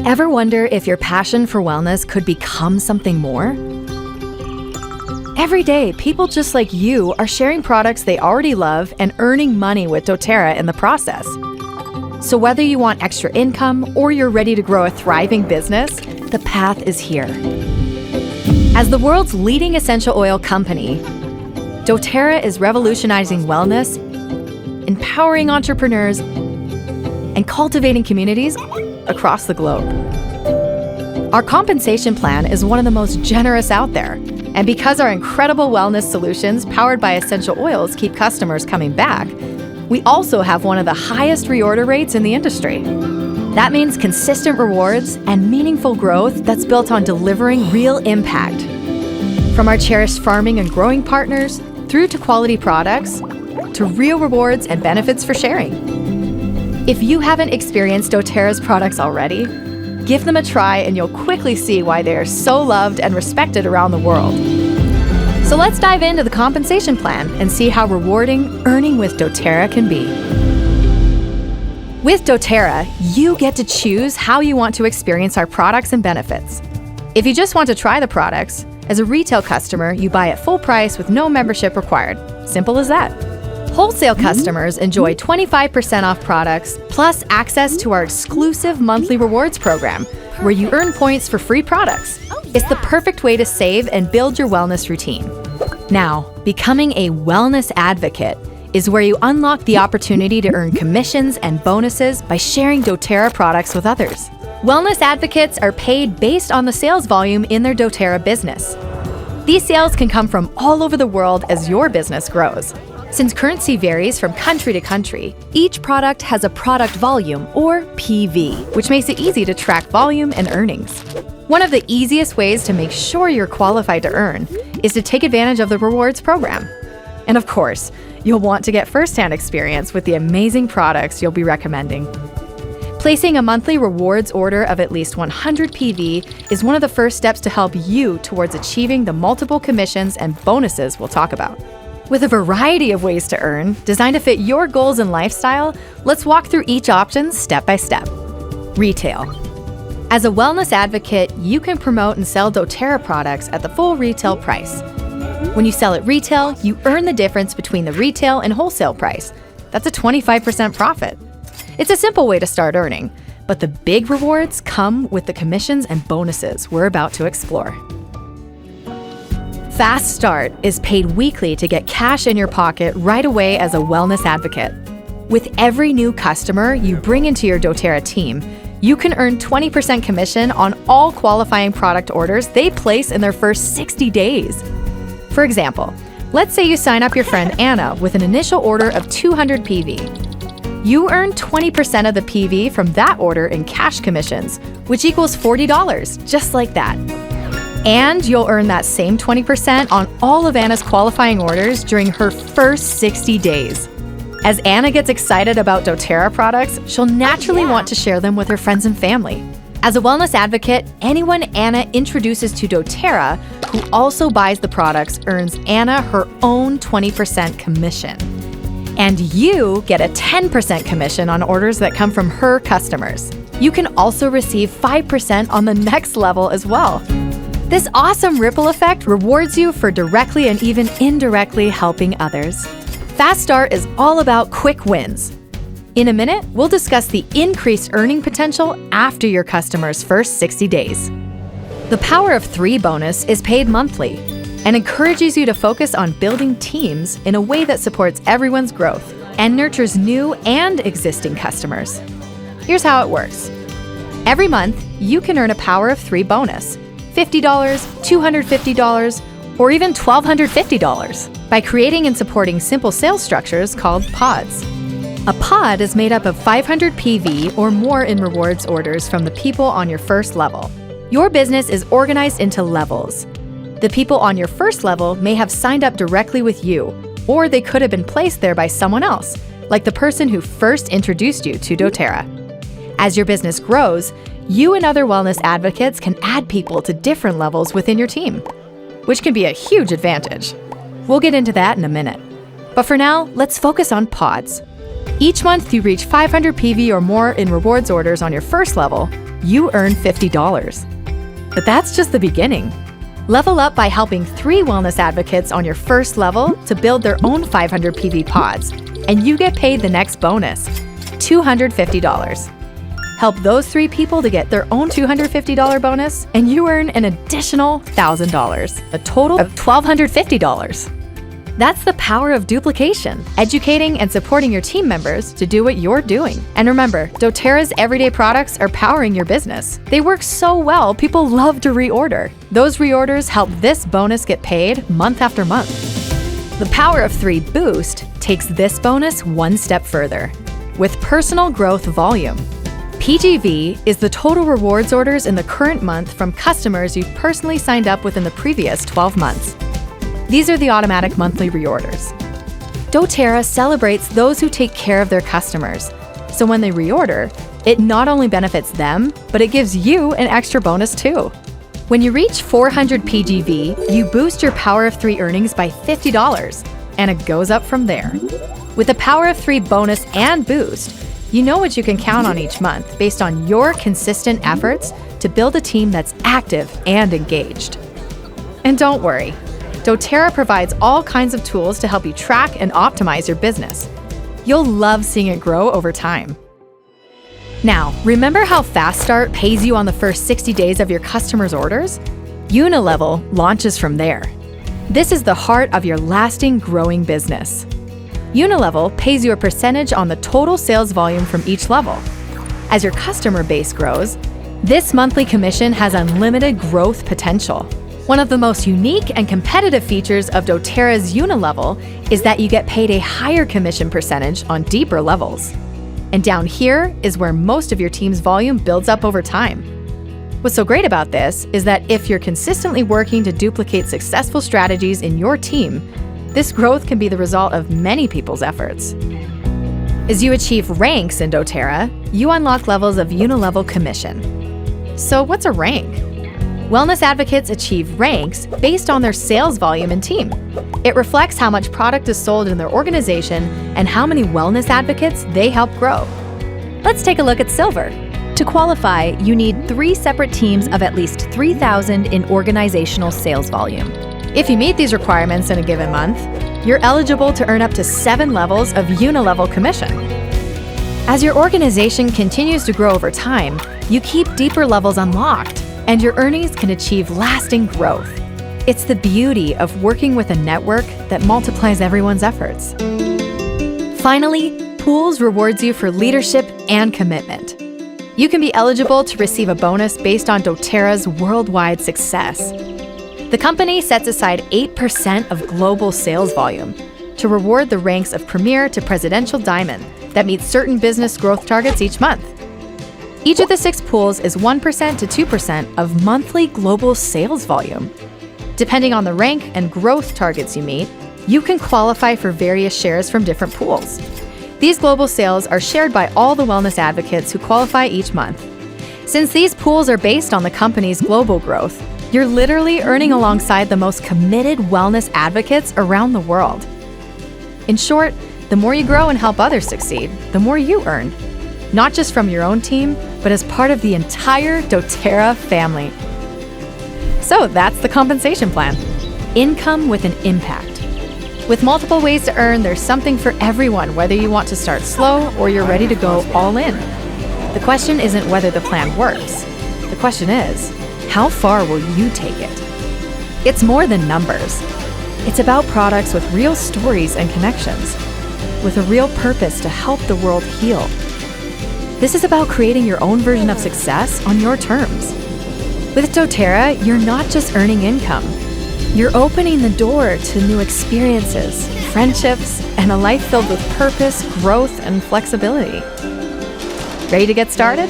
Ever wonder if your passion for wellness could become something more? Every day, people just like you are sharing products they already love and earning money with doTERRA in the process. So whether you want extra income or you're ready to grow a thriving business, the path is here. As the world's leading essential oil company, doTERRA is revolutionizing wellness, empowering entrepreneurs, and cultivating communities across the globe. Our compensation plan is one of the most generous out there. And because our incredible wellness solutions powered by essential oils keep customers coming back, we also have one of the highest reorder rates in the industry. That means consistent rewards and meaningful growth that's built on delivering real impact. From our cherished farming and growing partners, through to quality products, to real rewards and benefits for sharing. If you haven't experienced doTERRA's products already, give them a try and you'll quickly see why they are so loved and respected around the world. So let's dive into the compensation plan and see how rewarding earning with doTERRA can be. With doTERRA, you get to choose how you want to experience our products and benefits. If you just want to try the products, as a retail customer, you buy at full price with no membership required. Simple as that. Wholesale customers enjoy 25% off products, plus access to our exclusive monthly rewards program, where you earn points for free products. It's the perfect way to save and build your wellness routine. Now, becoming a wellness advocate is where you unlock the opportunity to earn commissions and bonuses by sharing doTERRA products with others. Wellness advocates are paid based on the sales volume in their doTERRA business. These sales can come from all over the world as your business grows. Since currency varies from country to country, each product has a product volume, or PV, which makes it easy to track volume and earnings. One of the easiest ways to make sure you're qualified to earn is to take advantage of the rewards program. And of course, you'll want to get first-hand experience with the amazing products you'll be recommending. Placing a monthly rewards order of at least 100 PV is one of the first steps to help you towards achieving the multiple commissions and bonuses we'll talk about. With a variety of ways to earn, designed to fit your goals and lifestyle, let's walk through each option step by step. Retail. As a wellness advocate, you can promote and sell doTERRA products at the full retail price. When you sell at retail, you earn the difference between the retail and wholesale price. That's a 25% profit. It's a simple way to start earning, but the big rewards come with the commissions and bonuses we're about to explore. Fast Start is paid weekly to get cash in your pocket right away as a wellness advocate. With every new customer you bring into your doTERRA team, you can earn 20% commission on all qualifying product orders they place in their first 60 days. For example, let's say you sign up your friend Anna with an initial order of 200 PV. You earn 20% of the PV from that order in cash commissions, which equals $40, just like that. And you'll earn that same 20% on all of Anna's qualifying orders during her first 60 days. As Anna gets excited about doTERRA products, she'll naturally want to share them with her friends and family. As a wellness advocate, anyone Anna introduces to doTERRA who also buys the products earns Anna her own 20% commission. And you get a 10% commission on orders that come from her customers. You can also receive 5% on the next level as well. This awesome ripple effect rewards you for directly and even indirectly helping others. Fast Start is all about quick wins. In a minute, we'll discuss the increased earning potential after your customer's first 60 days. The Power of 3 bonus is paid monthly and encourages you to focus on building teams in a way that supports everyone's growth and nurtures new and existing customers. Here's how it works. Every month, you can earn a Power of 3 bonus. $50, $250, or even $1,250 by creating and supporting simple sales structures called pods. A pod is made up of 500 PV or more in rewards orders from the people on your first level. Your business is organized into levels. The people on your first level may have signed up directly with you, or they could have been placed there by someone else, like the person who first introduced you to doTERRA. As your business grows, you and other wellness advocates can add people to different levels within your team, which can be a huge advantage. We'll get into that in a minute. But for now, let's focus on pods. Each month you reach 500 PV or more in rewards orders on your first level, you earn $50. But that's just the beginning. Level up by helping 3 wellness advocates on your first level to build their own 500 PV pods, and you get paid the next bonus, $250. Help those 3 people to get their own $250 bonus, and you earn an additional $1,000, a total of $1,250. That's the power of duplication, educating and supporting your team members to do what you're doing. And remember, doTERRA's everyday products are powering your business. They work so well, people love to reorder. Those reorders help this bonus get paid month after month. The Power of 3 Boost takes this bonus one step further. With personal growth volume. PGV is the total rewards orders in the current month from customers you've personally signed up within the previous 12 months. These are the automatic monthly reorders. doTERRA celebrates those who take care of their customers. So when they reorder, it not only benefits them, but it gives you an extra bonus too. When you reach 400 PGV, you boost your Power of 3 earnings by $50, and it goes up from there. With the Power of 3 bonus and boost, you know what you can count on each month based on your consistent efforts to build a team that's active and engaged. And don't worry, doTERRA provides all kinds of tools to help you track and optimize your business. You'll love seeing it grow over time. Now, remember how Fast Start pays you on the first 60 days of your customers' orders? Unilevel launches from there. This is the heart of your lasting growing business. Unilevel pays you a percentage on the total sales volume from each level. As your customer base grows, this monthly commission has unlimited growth potential. One of the most unique and competitive features of doTERRA's Unilevel is that you get paid a higher commission percentage on deeper levels. And down here is where most of your team's volume builds up over time. What's so great about this is that if you're consistently working to duplicate successful strategies in your team, this growth can be the result of many people's efforts. As you achieve ranks in doTERRA, you unlock levels of Unilevel commission. So what's a rank? Wellness advocates achieve ranks based on their sales volume and team. It reflects how much product is sold in their organization and how many wellness advocates they help grow. Let's take a look at silver. To qualify, you need 3 separate teams of at least 3,000 in organizational sales volume. If you meet these requirements in a given month, you're eligible to earn up to 7 levels of Unilevel commission. As your organization continues to grow over time, you keep deeper levels unlocked, and your earnings can achieve lasting growth. It's the beauty of working with a network that multiplies everyone's efforts. Finally, Pools rewards you for leadership and commitment. You can be eligible to receive a bonus based on doTERRA's worldwide success. The company sets aside 8% of global sales volume to reward the ranks of Premier to Presidential Diamond that meet certain business growth targets each month. Each of the 6 pools is 1% to 2% of monthly global sales volume. Depending on the rank and growth targets you meet, you can qualify for various shares from different pools. These global sales are shared by all the wellness advocates who qualify each month. Since these pools are based on the company's global growth, you're literally earning alongside the most committed wellness advocates around the world. In short, the more you grow and help others succeed, the more you earn. Not just from your own team, but as part of the entire doTERRA family. So that's the compensation plan. Income with an impact. With multiple ways to earn, there's something for everyone, whether you want to start slow or you're ready to go all in. The question isn't whether the plan works. The question is, how far will you take it? It's more than numbers. It's about products with real stories and connections, with a real purpose to help the world heal. This is about creating your own version of success on your terms. With doTERRA, you're not just earning income. You're opening the door to new experiences, friendships, and a life filled with purpose, growth, and flexibility. Ready to get started?